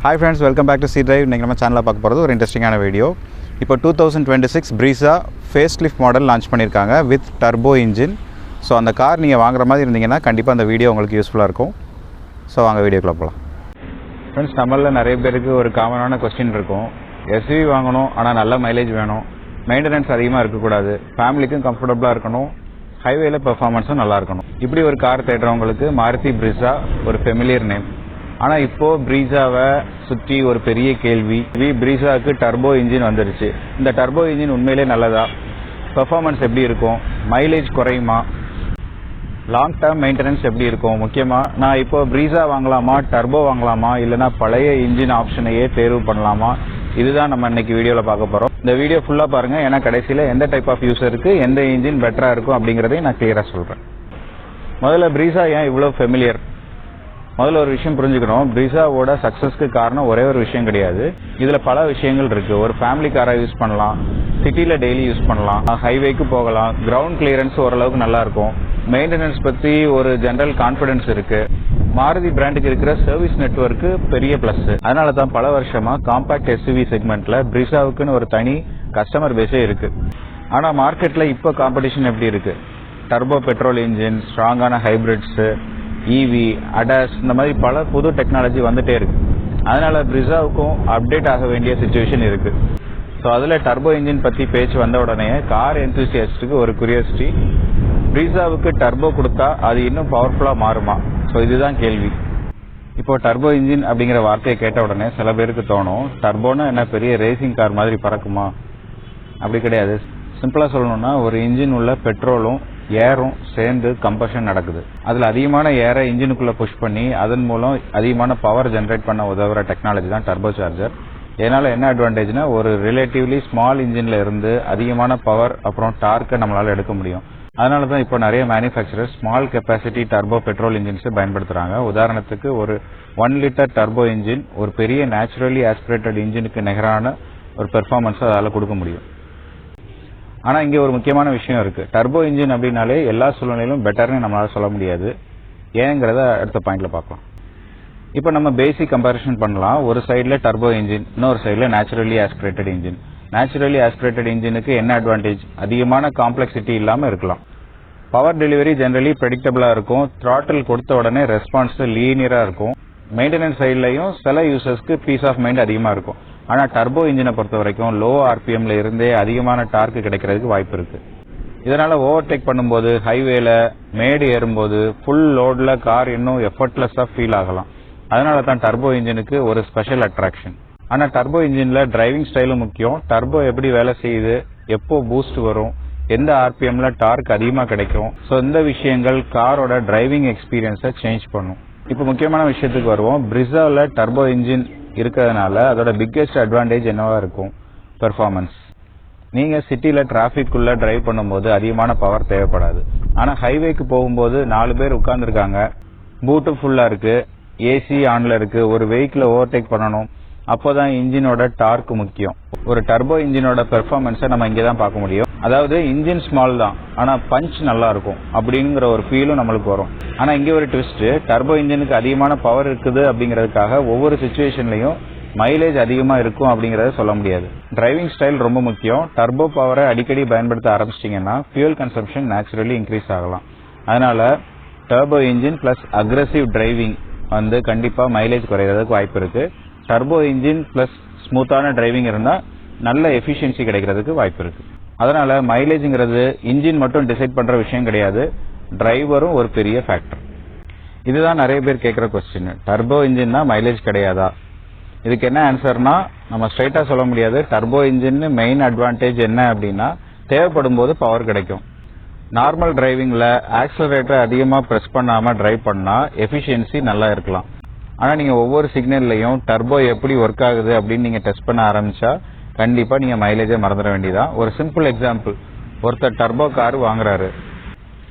Hi friends, welcome back to C Drive. இன்னைக்கு நம்ம சேனல்ல பார்க்க போறது ஒரு இன்ட்ரஸ்டிங்கான வீடியோ. இப்போ 2026 Brezza facelift மாடல் லான்ச் பண்ணிருக்காங்க with turbo engine. ஸோ அந்த கார் நீங்கள் வாங்குற மாதிரி இருந்தீங்கன்னா கண்டிப்பாக அந்த வீடியோ உங்களுக்கு யூஸ்ஃபுல்லாக இருக்கும். ஸோ வாங்க வீடியோக்குள்ள போகலாம். ஃப்ரெண்ட்ஸ், நம்மள நிறைய பேருக்கு ஒரு காமனான கொஸ்டின் இருக்கும். எஸ்யூவி வாங்கணும், ஆனால் நல்ல மைலேஜ் வேணும், மெயின்டெனன்ஸ் அதிகமாக இருக்கக்கூடாது, ஃபேமிலிக்கும் கம்ஃபர்டபுளாக இருக்கணும், ஹைவேல பெர்ஃபார்மன்ஸும் நல்லா இருக்கணும். இப்படி ஒரு கார் தேடுறவங்களுக்கு மாருதி Brezza ஒரு ஃபெமிலியர் நேம். ஆனால் இப்போது Brezzaவை சுற்றி ஒரு பெரிய கேள்வி, Brezzaவுக்கு டர்போ இன்ஜின் வந்துருச்சு. இந்த டர்போ இன்ஜின் உண்மையிலே நல்லதா? பெர்ஃபார்மன்ஸ் எப்படி இருக்கும்? மைலேஜ் குறையுமா? லாங் டேர்ம் மெயின்டெனன்ஸ் எப்படி இருக்கும்? முக்கியமாக நான் இப்போ Brezza வாங்கலாமா, டர்போ வாங்கலாமா, இல்லைனா பழைய இன்ஜின் ஆப்ஷனையே தேர்வு பண்ணலாமா? இதுதான் நம்ம இன்னைக்கு வீடியோவில் பார்க்க போகிறோம். இந்த வீடியோ ஃபுல்லாக பாருங்கள், ஏன்னா கடைசியில் எந்த டைப் ஆஃப் யூஸருக்கு எந்த இன்ஜின் பெட்டராக இருக்கும் அப்படிங்கிறதையும் நான் கிளியராக சொல்கிறேன். முதல்ல Brezza ஏன் இவ்வளோ ஃபெமிலியர்? முதல்ல ஒரு விஷயம் புரிஞ்சுக்கணும். Brezzaவோட சக்ஸஸ்க்கு காரணம் ஒரே ஒரு விஷயம் கிடையாது. இதில் பல விஷயங்கள் இருக்குது. ஒரு ஃபேமிலி காராக யூஸ் பண்ணலாம், சிட்டியில் டெய்லி யூஸ் பண்ணலாம், ஹைவேக்கு போகலாம், கிரவுண்ட் கிளியரன்ஸ் ஓரளவுக்கு நல்லா இருக்கும், மெயின்டெனன்ஸ் பற்றி ஒரு ஜென்ரல் கான்ஃபிடன்ஸ் இருக்குது. மாருதி பிராண்டுக்கு இருக்கிற சர்வீஸ் நெட்வொர்க்கு பெரிய ப்ளஸ். அதனால தான் பல வருஷமாக காம்பாக்ட் எஸ்யூவி செக்மெண்ட்டில் Brezzaவுக்குன்னு ஒரு தனி கஸ்டமர் பேஸே இருக்குது. ஆனால் மார்க்கெட்டில் இப்போ காம்படிஷன் எப்படி இருக்குது? டர்போ பெட்ரோல் இன்ஜின், ஸ்ட்ராங்கான ஹைப்ரிட்ஸு, இவி, அடாஸ், இந்த மாதிரி பல புது டெக்னாலஜி வந்துட்டே இருக்கு. அதனால Brezzaவுக்கும் அப்டேட் ஆக வேண்டிய சிச்சுவேஷன் இருக்கு. ஸோ அதில் டர்போ இன்ஜின் பற்றி பேச்சு வந்த உடனே கார் என்தூசியாஸ்டுக்கு ஒரு குரியாசிட்டி, Brezzaவுக்கு டர்போ கொடுத்தா அது இன்னும் பவர்ஃபுல்லாக மாறுமா? ஸோ இதுதான் கேள்வி. இப்போ டர்போ இன்ஜின் அப்படிங்கிற வார்த்தையை கேட்ட உடனே சில பேருக்கு தோணும், டர்போன்னா என்ன பெரிய ரேசிங் கார் மாதிரி பறக்குமா? அப்படி கிடையாது. சிம்பிளாக சொல்லணும்னா, ஒரு இன்ஜின் உள்ள பெட்ரோலும் ஏரும் சேர்ந்து கம்பஷன் நடக்குது. அதில் அதிகமான ஏரை இன்ஜினுக்குள்ளே புஷ் பண்ணி அதன் மூலம் அதிகமான பவர் ஜென்ரேட் பண்ண உதவுற டெக்னாலஜி தான் டர்போ சார்ஜர். இதனால் என்ன அட்வான்டேஜ்னா, ஒரு ரிலேட்டிவ்லி ஸ்மால் இன்ஜினில் இருந்து அதிகமான பவர் அப்புறம் டார்க்கை நம்மளால் எடுக்க முடியும். அதனால தான் இப்போ நிறைய manufacturer small capacity turbo petrol இன்ஜின்ஸை பயன்படுத்துகிறாங்க. உதாரணத்துக்கு ஒரு 1 லிட்டர் டர்போ இன்ஜின் ஒரு பெரிய நேச்சுரலி ஆஸ்பிரேட்டட் இன்ஜினுக்கு நிகரான ஒரு பெர்ஃபார்மன்ஸை அதால் கொடுக்க முடியும். ஆனால் இங்கே ஒரு முக்கியமான விஷயம் இருக்குது. டர்போ இன்ஜின் அப்படின்னாலே எல்லா சூழ்நிலையிலும் பெட்டர்னு நம்மளால் சொல்ல முடியாது. ஏங்கிறத அடுத்த பாயிண்டில் பார்க்கலாம். இப்போ நம்ம பேசிக் கம்பேரிஷன் பண்ணலாம். ஒரு சைடில் டர்போ இன்ஜின், இன்னொரு சைடில் naturally aspirated engine. Naturally aspirated இன்ஜினுக்கு என்ன அட்வான்டேஜ்? அதிகமான காம்ப்ளெக்சிட்டி இல்லாமல் இருக்கலாம். பவர் டெலிவரி ஜென்ரலி ப்ரெடிக்டபிளாக இருக்கும். த்ராட்டில் கொடுத்த உடனே ரெஸ்பான்ஸ் லீனியராக இருக்கும். மெயின்டெனன்ஸ் சைட்லையும் சில யூசர்ஸ்க்கு பீஸ் ஆஃப் மைண்ட் அதிகமாக இருக்கும். ஆனால் டர்போ இன்ஜினை பொறுத்த வரைக்கும் லோ ஆர்பிஎம்ல இருந்தே அதிகமான டார்க்கு கிடைக்கிறதுக்கு வாய்ப்பு இருக்குது. இதனால் ஓவர்டேக் பண்ணும்போது, ஹைவேல மேடு ஏறும்போது, ஃபுல் லோடில் கார் இன்னும் எஃபர்ட்லெஸ்ஸாக ஃபீல் ஆகலாம். அதனால தான் டர்போ இன்ஜினுக்கு ஒரு ஸ்பெஷல் அட்ராக்ஷன். ஆனால் டர்போ இன்ஜினில் டிரைவிங் ஸ்டைலும் முக்கியம். டர்போ எப்படி வேலை செய்யுது, எப்போ பூஸ்ட் வரும், எந்த ஆர்பிஎம்ல டார்க் அதிகமாக கிடைக்கும், ஸோ இந்த விஷயங்கள் காரோட டிரைவிங் எக்ஸ்பீரியன்ஸை சேஞ்ச் பண்ணும். இப்போ முக்கியமான விஷயத்துக்கு வருவோம். Brezzaவில் டர்போ இன்ஜின் இருக்கிறதுனால அதோட பிக்கெஸ்ட் அட்வான்டேஜ் என்னவா இருக்கும்? பெர்ஃபார்மன்ஸ். நீங்கள் சிட்டியில் டிராஃபிக்குள்ளே டிரைவ் பண்ணும்போது அதிகமான பவர் தேவைப்படாது. ஆனால் ஹைவேக்கு போகும்போது 4 பேர் உட்காந்துருக்காங்க, பூட்டு ஃபுல்லாக இருக்குது, ஏசி ஆனில் இருக்குது, ஒரு வெஹிக்கிளை ஓவர்டேக் பண்ணணும். அப்போ தான் இன்ஜினோட டார்க் முக்கியம். ஒரு டர்போ இன்ஜினோட பெர்ஃபார்மன்ஸை நம்ம இங்கே தான் பார்க்க முடியும். அதாவது இன்ஜின் ஸ்மால் தான், ஆனால் பஞ்ச் நல்லா இருக்கும் அப்படிங்கிற ஒரு ஃபீலும் நம்மளுக்கு வரும். ஆனால் இங்கே ஒரு ட்விஸ்ட்டு, டர்போ இன்ஜினுக்கு அதிகமான பவர் இருக்குது அப்படிங்கிறதுக்காக ஒவ்வொரு சுச்சுவேஷன்லையும் மைலேஜ் அதிகமாக இருக்கும் அப்படிங்கிறத சொல்ல முடியாது. டிரைவிங் ஸ்டைல் ரொம்ப முக்கியம். டர்போ பவரை அடிக்கடி பயன்படுத்த ஆரம்பிச்சிட்டிங்கன்னா ஃபியூல் கன்சம்ஷன் நேச்சுரலி இன்க்ரீஸ் ஆகலாம். அதனால் turbo engine plus aggressive driving கண்டிப்பாக மைலேஜ் குறையிறதுக்கு வாய்ப்பு இருக்குது. டர்போ இன்ஜின் ப்ளஸ் ஸ்மூத்தான டிரைவிங் இருந்தால் நல்ல எஃபிஷியன்சி கிடைக்கிறதுக்கு வாய்ப்பு இருக்குது. அதனால் மைலேஜுங்கிறது இன்ஜின் மட்டும் டிசைட் பண்ணுற விஷயம் கிடையாது, டிரைவரும் ஒரு பெரிய ஃபேக்டர். இதுதான் நிறைய பேர் கேட்குற கொஸ்டின். டர்போ இன்ஜின்னா மைலேஜ் கிடையாதா? இதுக்கு என்ன ஆன்சர்னா, நம்ம ஸ்ட்ரைட்டாக சொல்ல முடியாது. டர்போ இன்ஜின் மெயின் அட்வான்டேஜ் என்ன அப்படின்னா, தேவைப்படும் போது பவர் கிடைக்கும். நார்மல் டிரைவிங்கில் ஆக்சிலரேட்டரை அதிகமாக ப்ரெஸ் பண்ணாமல் டிரைவ் பண்ணால் எஃபிஷியன்சி நல்லா இருக்கலாம். ஆனால் நீங்கள் ஒவ்வொரு சிக்னல்லையும் டர்போ எப்படி ஒர்க் ஆகுது அப்படின்னு நீங்கள் டெஸ்ட் பண்ண ஆரம்பித்தா கண்டிப்பாக நீங்கள் மைலேஜை மறந்துட வேண்டியதான். ஒரு சிம்பிள் எக்ஸாம்பிள், ஒருத்தர் டர்போ கார் வாங்குறாரு.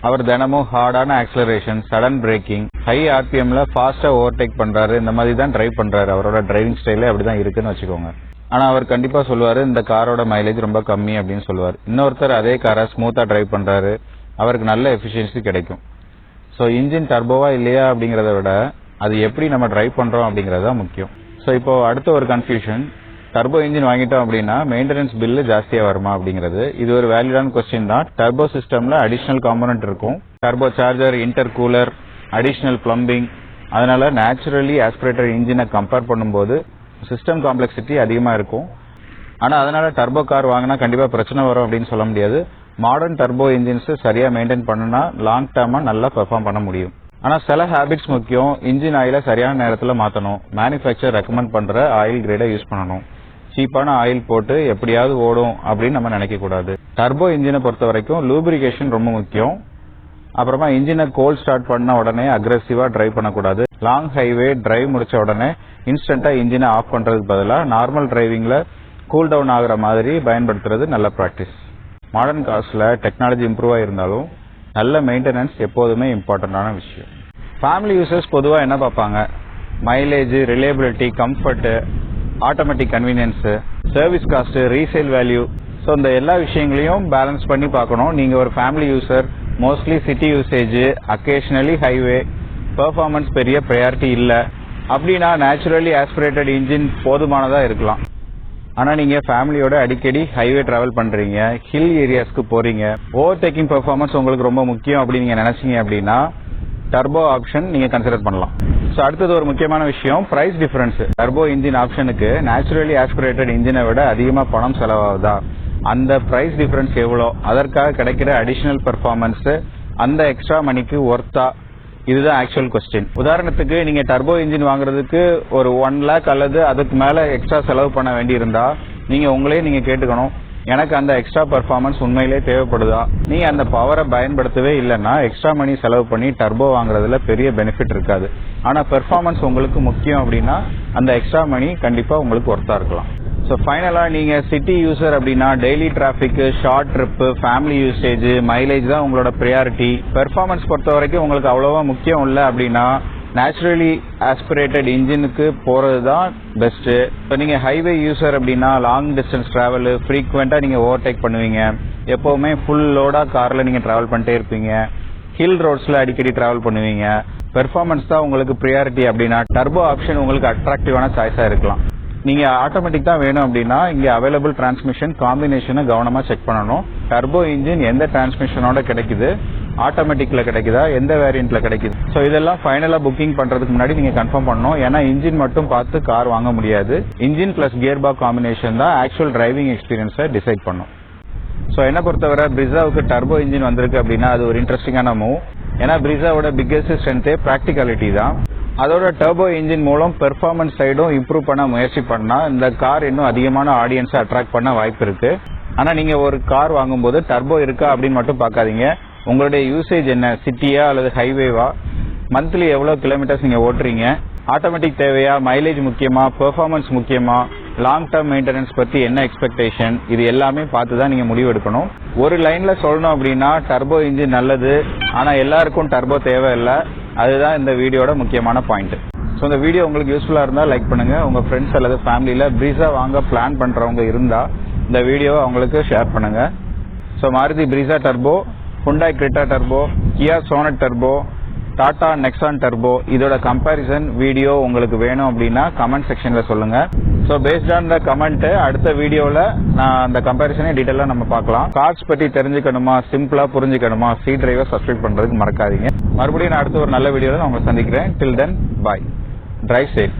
அவர் தினமும் ஹார்டான ஆக்சிலரேஷன், சடன் பிரேக்கிங், ஹை ஆர்பிஎம்ல ஃபாஸ்ட்டாக ஓவர்டேக் பண்ணுறாரு, இந்த மாதிரி தான் டிரைவ் பண்ணுறாரு. அவரோட டிரைவிங் ஸ்டைலே அப்படி தான் இருக்குன்னு வச்சுக்கோங்க. ஆனால் அவர் கண்டிப்பாக சொல்லுவார், இந்த காரோட மைலேஜ் ரொம்ப கம்மி அப்படின்னு சொல்லுவார். இன்னொருத்தர் அதே காரை ஸ்மூத்தாக டிரைவ் பண்ணுறாரு, அவருக்கு நல்ல எஃபிஷியன்சி கிடைக்கும். ஸோ இன்ஜின் டர்போவா இல்லையா அப்படிங்கிறத விட அது எப்படி நம்ம டிரைவ் பண்ணுறோம் அப்படிங்கிறது தான் முக்கியம். ஸோ இப்போது அடுத்த ஒரு கன்ஃபியூஷன், டர்போ இன்ஜின் வாங்கிட்டோம் அப்படின்னா மெயின்டெனன்ஸ் பில்லு ஜாஸ்தியாக வருமா அப்படிங்கிறது. இது ஒரு வேலிடான கொஸ்டின் தான். டர்போ சிஸ்டமில் அடிஷ்னல் காம்பனன்ட் இருக்கும், turbo charger, inter cooler, additional plumbing. அதனால் நேச்சுரலி ஆஸ்பிரேட்டட் இன்ஜினை கம்பேர் பண்ணும்போது சிஸ்டம் காம்ப்ளெக்சிட்டி அதிகமாக இருக்கும். ஆனால் அதனால் டர்போ கார் வாங்கினா கண்டிப்பாக பிரச்சனை வரும் அப்படின்னு சொல்ல முடியாது. மாடர்ன் டர்போ இன்ஜின்ஸு சரியாக மெயின்டைன் பண்ணுனா லாங் டேர்மாக நல்லா பெர்ஃபார்ம் பண்ண முடியும். ஆனால் சில ஹேபிட்ஸ் முக்கியம். இன்ஜின் ஆயிலை சரியான நேரத்தில் மாற்றணும், மேனுஃபேக்சர் ரெக்கமெண்ட் பண்ணுற ஆயில் கிரேடை யூஸ் பண்ணணும், சீப்பான ஆயில் போட்டு எப்படியாவது ஓடும் அப்படின்னு நம்ம நினைக்கக்கூடாது. டர்போ இன்ஜினை பொறுத்த வரைக்கும் லூப்ரிகேஷன் ரொம்ப முக்கியம். அப்புறமா இன்ஜினை கோல்ட் ஸ்டார்ட் பண்ண உடனே அக்ரெசிவாக டிரைவ் பண்ணக்கூடாது. லாங் ஹைவே டிரைவ் முடிச்ச உடனே இன்ஸ்டண்ட்டாக இன்ஜினை ஆஃப் பண்ணுறதுக்கு பதிலாக நார்மல் டிரைவிங்கில் கூல் டவுன் ஆகிற மாதிரி பயன்படுத்துறது நல்ல ப்ராக்டிஸ். மாடர்ன் கார்ஸில் டெக்னாலஜி இம்ப்ரூவ் ஆகிருந்தாலும் நல்ல மெயின்டெனன்ஸ் எப்போதுமே இம்பார்ட்டண்ட்டான விஷயம். ஃபேமிலி யூசர்ஸ் பொதுவாக என்ன பார்ப்பாங்க? Mileage, reliability, comfort, automatic convenience, service cost, resale value. So இந்த எல்லா விஷயங்களையும் பேலன்ஸ் பண்ணி பார்க்கணும். நீங்கள் ஒரு family user, mostly city usage, occasionally highway, performance பெரிய ப்ரையாரிட்டி இல்லை அப்படின்னா நேச்சுரலி ஆஸ்பிரேட்டட் இன்ஜின் போதுமானதாக இருக்கலாம். ஆனால் நீங்கள் ஃபேமிலியோட அடிக்கடி ஹைவே ட்ராவல் பண்ணுறீங்க, ஹில் ஏரியாஸ்க்கு போகிறீங்க, ஓவர்டேக்கிங் பெர்ஃபார்மன்ஸ் உங்களுக்கு ரொம்ப முக்கியம் அப்படின்னு நீங்கள் நினச்சிங்க அப்படின்னா டர்போ ஆப்ஷன் நீங்கள் கன்சிடர் பண்ணலாம். ஸோ அடுத்தது ஒரு முக்கியமான விஷயம், ப்ரைஸ் டிஃபரன்ஸ். டர்போ இன்ஜின் ஆப்ஷனுக்கு நேச்சுரலி ஆஸ்பிரேட்டட் இன்ஜினை விட அதிகமாக பணம் செலவாகுதா? அந்த ப்ரைஸ் டிஃபரன்ஸ் எவ்வளோ? அதற்காக கிடைக்கிற அடிஷ்னல் பெர்ஃபார்மன்ஸு அந்த எக்ஸ்ட்ரா மணிக்கு ஒர்த்தா? இதுதான் ஆக்சுவல் கொஸ்டின். உதாரணத்துக்கு நீங்கள் டர்போ இன்ஜின் வாங்குறதுக்கு ஒரு 1 lakh அல்லது அதுக்கு மேலே எக்ஸ்ட்ரா செலவு பண்ண வேண்டியிருந்தா நீங்கள் உங்களே கேட்டுக்கணும், எனக்கு அந்த எக்ஸ்ட்ரா பெர்ஃபார்மன்ஸ் உண்மையிலே தேவைப்படுதா? நீங்கள் அந்த பவரை பயன்படுத்தவே இல்லைன்னா எக்ஸ்ட்ரா மணி செலவு பண்ணி டர்போ வாங்குறதுல பெரிய பெனிஃபிட் இருக்காது. ஆனால் பெர்ஃபார்மன்ஸ் உங்களுக்கு முக்கியம் அப்படின்னா அந்த எக்ஸ்ட்ரா மணி கண்டிப்பாக உங்களுக்கு ஒர்த்தாக இருக்கலாம். ஸோ ஃபைனலாக நீங்கள் சிட்டி யூசர் அப்படின்னா daily traffic, short trip, family usage, mileage தான் உங்களோட ப்ரியாரிட்டி. பெர்ஃபார்மன்ஸ் பொறுத்த வரைக்கும் உங்களுக்கு அவ்வளோவா முக்கியம் இல்லை அப்படின்னா நேச்சுரலி ஆஸ்பிரேட்டட் இன்ஜினுக்கு போகிறது தான் பெஸ்ட்டு. இப்போ நீங்கள் ஹைவே யூசர் அப்படின்னா லாங் டிஸ்டன்ஸ் ட்ராவலு, ஃப்ரீக்வெண்ட்டாக நீங்கள் ஓவர்டேக் பண்ணுவீங்க, எப்போவுமே ஃபுல் லோடாக காரில் நீங்கள் ட்ராவல் பண்ணிட்டே இருப்பீங்க, ஹில் ரோட்ஸில் அடிக்கடி ட்ராவல் பண்ணுவீங்க, பெர்ஃபார்மன்ஸ் தான் உங்களுக்கு ப்ரியாரிட்டி அப்படின்னா டர்போ ஆப்ஷன் உங்களுக்கு அட்ராக்டிவான சாய்ஸாக இருக்கலாம். நீங்கள் ஆட்டோமேட்டிக் தான் வேணும் அப்படின்னா இங்கே அவைலபிள் டிரான்ஸ்மிஷன் காம்பினேஷனை கவனமாக செக் பண்ணணும். டர்போ இன்ஜின் எந்த டிரான்ஸ்மிஷனோட கிடைக்குது, ஆட்டோமேட்டிக்கில் கிடைக்குதா, எந்த வேரியண்ட்டில் கிடைக்குது. ஸோ இதெல்லாம் ஃபைனலாக புக்கிங் பண்ணுறதுக்கு முன்னாடி நீங்கள் கன்ஃபார்ம் பண்ணணும். ஏன்னா இன்ஜின் மட்டும் பார்த்து கார் வாங்க முடியாது. Engine plus gear box combination தான் ஆக்சுவல் டிரைவிங் எக்ஸ்பீரியன்ஸை டிசைட் பண்ணும். ஸோ என்ன பொறுத்தவரை பிரிஸாவுக்கு டர்போ இன்ஜின் வந்திருக்கு அப்படின்னா அது ஒரு இன்ட்ரெஸ்டிங்கான மூவ். ஏன்னா பிரிஸாவோட பிக்கெஸ்ட் ஸ்ட்ரென்த்தே ப்ராக்டிகாலிட்டி தான். அதோட டர்போ இன்ஜின் மூலம் பெர்ஃபார்மன்ஸ் சைடும் இம்ப்ரூவ் பண்ண முயற்சி பண்ணால் இந்த கார் இன்னும் அதிகமான ஆடியன்ஸை அட்ராக்ட் பண்ண வாய்ப்பு இருக்கு. ஆனால் நீங்கள் ஒரு கார் வாங்கும்போது டர்போ இருக்கா அப்படின்னு மட்டும் பார்க்காதீங்க. உங்களுடைய யூசேஜ் என்ன, சிட்டியா அல்லது ஹைவேவா, மந்த்லி எவ்வளோ கிலோமீட்டர்ஸ் நீங்கள் ஓட்டுறீங்க, ஆட்டோமேட்டிக் தேவையா, மைலேஜ் முக்கியமா, பெர்ஃபார்மன்ஸ் முக்கியமா, லாங் டேர்ம் மெயின்டெனன்ஸ் பற்றி என்ன எக்ஸ்பெக்டேஷன், இது எல்லாமே பார்த்து தான் நீங்கள் முடிவு எடுக்கணும். ஒரு லைனில் சொல்லணும் அப்படின்னா டர்போ இன்ஜின் நல்லது, ஆனால் எல்லாருக்கும் டர்போ தேவையில்லை. அதுதான் இந்த வீடியோட முக்கியமான பாயிண்ட். ஸோ இந்த வீடியோ உங்களுக்கு யூஸ்ஃபுல்லாக இருந்தால் லைக் பண்ணுங்கள். உங்கள் ஃப்ரெண்ட்ஸ் அல்லது ஃபேமிலியில் ப்ரீஸா வாங்க பிளான் பண்ணுறவங்க இருந்தால் இந்த வீடியோவை அவங்களுக்கு ஷேர் பண்ணுங்கள். So Maruti Brezza turbo, Hyundai Creta turbo, Kia Sonet turbo, Tata Nexon turbo இதோட கம்பேரிசன் வீடியோ உங்களுக்கு வேணும் அப்படின்னா கமெண்ட் செக்ஷனில் சொல்லுங்கள். So based on the comment அடுத்த வீடியோவில் நான் அந்த கம்பேரிசனே டீட்டெயிலாக நம்ம பார்க்கலாம். கார்ஸ் பற்றி தெரிஞ்சுக்கணுமா, சிம்பிளாக புரிஞ்சுக்கணுமா, சி டிரைவர் சப்ஸ்கிரைப் பண்ணுறதுக்கு மறக்காதீங்க. மறுபடியும் நான் அடுத்த ஒரு நல்ல வீடியோவில் நான் உங்களை சந்திக்கிறேன். டில் தென் பாய், டிரைவ் சேஃப்.